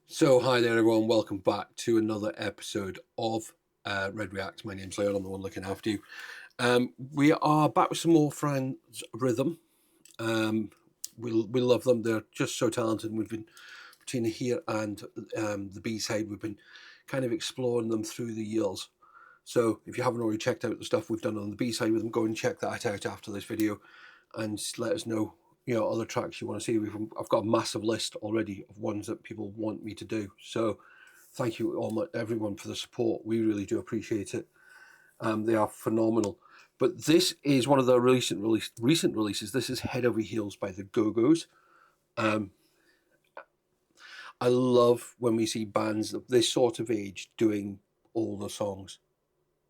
So hi there everyone, welcome back to another episode of Red Reacts. My name's Leon, I'm the one looking after you. We are back with some more FRANZ Rhythm. We love them, they're just so talented. We've been, between here and the B-side, we've been kind of exploring them through the years. So if you haven't already checked out the stuff we've done on the B-side with them, go and check that out after this video and let us know other tracks you want to see. I've got a massive list already of ones that people want me to do. So thank you everyone for the support. We really do appreciate it. They are phenomenal. But this is one of the recent releases. This is Head Over Heels by the Go-Gos. I love when we see bands of this sort of age doing older songs,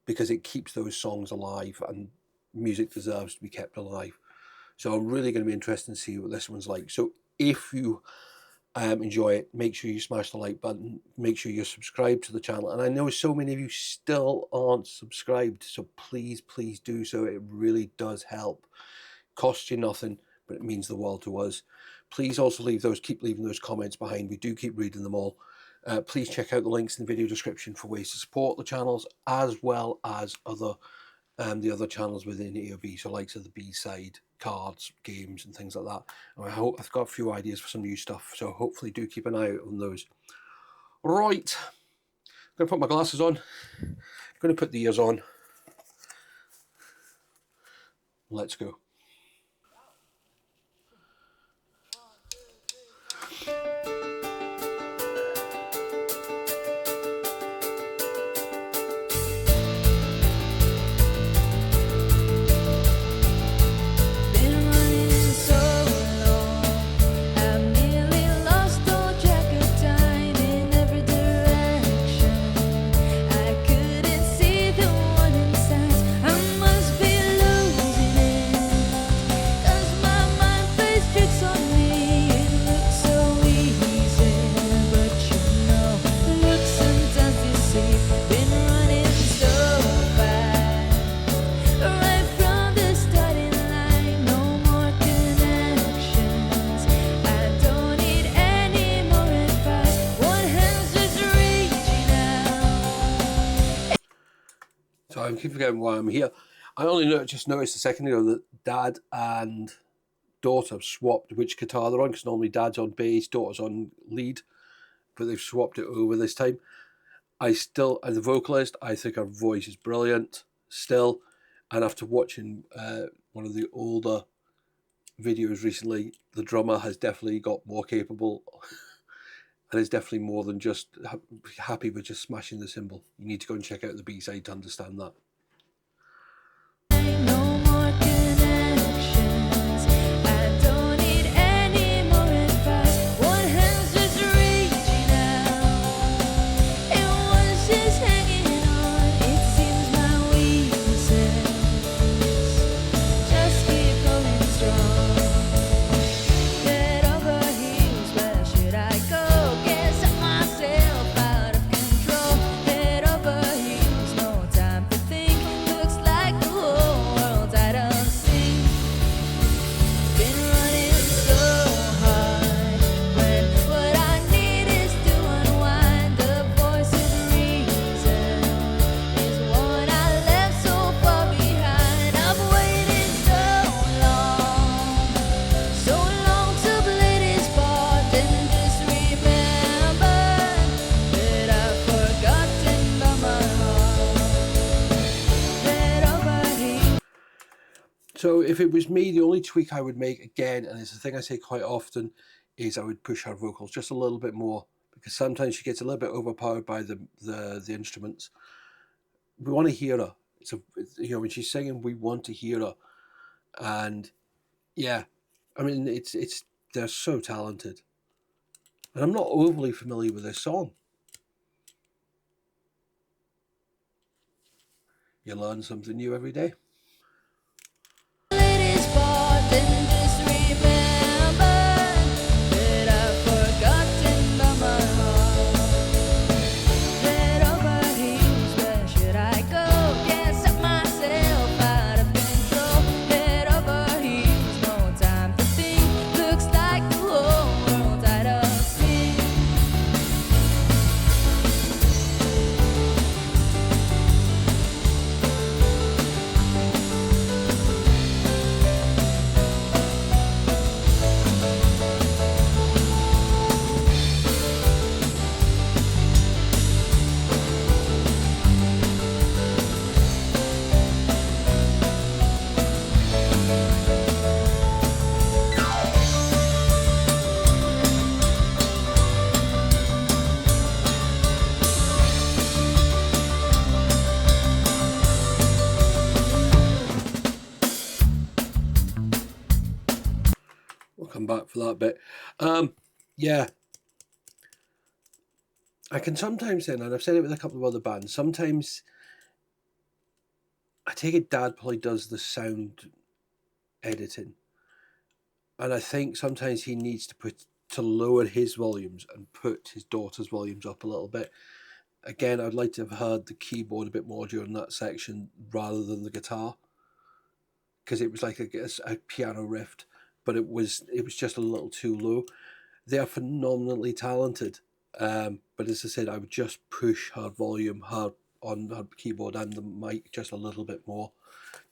because it keeps those songs alive, and music deserves to be kept alive. So I'm really going to be interested to see what this one's like. So if you enjoy it, make sure you smash the like button. Make sure you're subscribed to the channel. And I know so many of you still aren't subscribed, so please do so. It really does help. Costs you nothing, but it means the world to us. Please also keep leaving those comments behind. We do keep reading them all. Please check out the links in the video description for ways to support the channels, as well as the other channels within AOB, so likes of the B-side, cards, games and things like that. And I've got a few ideas for some new stuff, so hopefully do keep an eye out on those. Right, I'm going to put my glasses on, I'm going to put the ears on. Let's go. So I keep forgetting why I'm here. I only just noticed a second ago that Dad and daughter have swapped which guitar they're on, because normally Dad's on bass, daughter's on lead, but they've swapped it over this time. As a vocalist, I think her voice is brilliant still, and after watching one of the older videos recently, the drummer has definitely got more capable and is definitely more than just happy with just smashing the cymbal. You need to go and check out the B-side to understand that. So if it was me, the only tweak I would make, again, and it's a thing I say quite often, is I would push her vocals just a little bit more, because sometimes she gets a little bit overpowered by the instruments. We want to hear her. When she's singing, we want to hear her. And yeah, I mean, they're so talented. And I'm not overly familiar with this song. You learn something new every day. that bit. Yeah. I can sometimes then, and I've said it with a couple of other bands, sometimes I take it Dad probably does the sound editing. And I think sometimes he needs to lower his volumes and put his daughter's volumes up a little bit. Again, I'd like to have heard the keyboard a bit more during that section rather than the guitar, because it was like a piano riff, but it was just a little too low. They are phenomenally talented, but as I said, I would just push her volume, on her keyboard and the mic just a little bit more,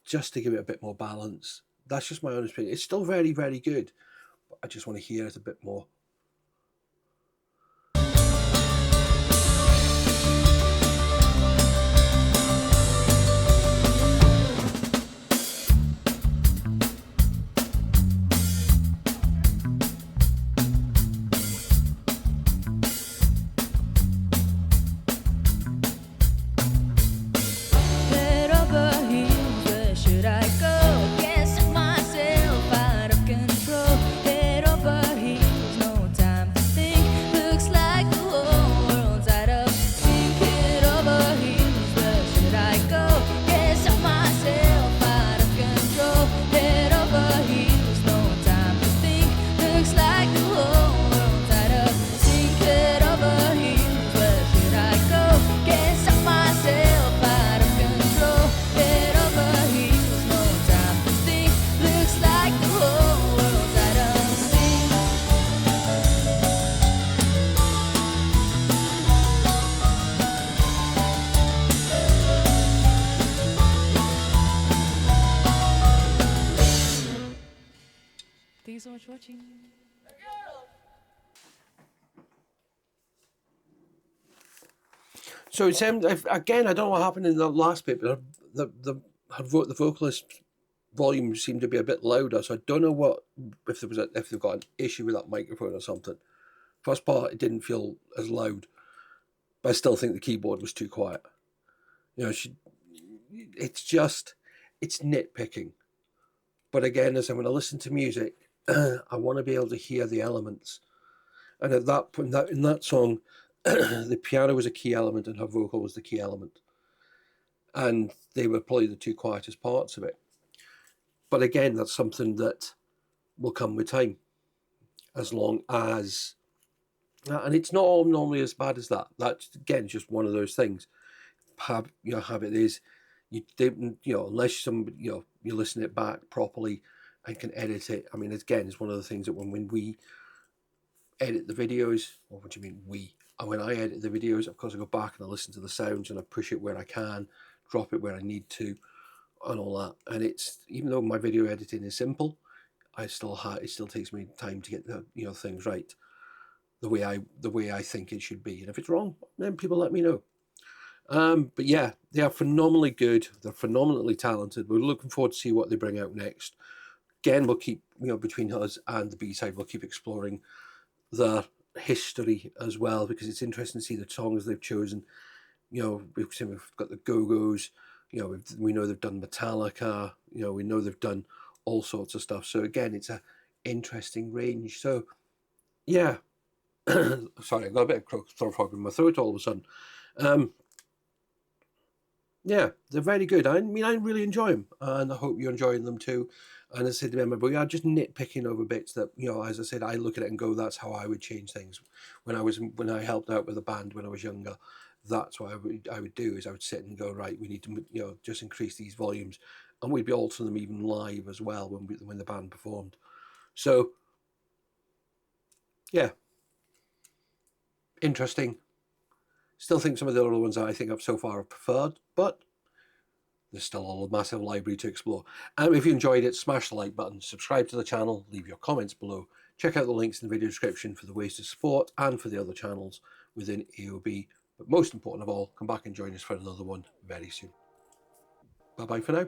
just to give it a bit more balance. That's just my honest opinion. It's still very, very good, but I just want to hear it a bit more. Thank you so much for watching. So it seemed, again, I don't know what happened in the last bit, but the vocalist volume seemed to be a bit louder. So I don't know if they've got an issue with that microphone or something. First part, it didn't feel as loud, but I still think the keyboard was too quiet. You know, it's nitpicking. But again, as I'm going to listen to music, I want to be able to hear the elements. And at that point, in that song, the piano was a key element and her vocal was the key element. And they were probably the two quietest parts of it. But again, that's something that will come with time. As long as... And it's not all normally as bad as that. That's, again, just one of those things. Your habit is, unless you listen it back properly and can edit it. I mean, again, it's one of the things that when we edit the videos, or what do you mean we? And when I edit the videos, of course, I go back and I listen to the sounds and I push it where I can, drop it where I need to, and all that. And it's, even though my video editing is simple, it still takes me time to get the things right, the way I think it should be. And if it's wrong, then people let me know. But yeah, they are phenomenally good. They're phenomenally talented. We're looking forward to see what they bring out next. Again, we'll keep, between us and the B-side, we'll keep exploring their history as well, because it's interesting to see the songs they've chosen. We've got the Go-Gos. We know they've done Metallica. We know they've done all sorts of stuff. So again, it's a interesting range. So yeah, sorry, I got a bit of throat fog in my throat all of a sudden. Yeah, they're very good. I mean, I really enjoy them, and I hope you're enjoying them too. And as I said, remember, we are just nitpicking over bits that, as I said, I look at it and go, that's how I would change things. When I helped out with a band when I was younger, that's what I would do, is I would sit and go, right, we need to, just increase these volumes, and we'd be altering them even live as well when the band performed. So, yeah, interesting. Still think some of the other ones that I think I've so far have preferred, but there's still a massive library to explore. If you enjoyed it, smash the like button, subscribe to the channel, leave your comments below. Check out the links in the video description for the ways to support and for the other channels within AOB. But most important of all, come back and join us for another one very soon. Bye-bye for now.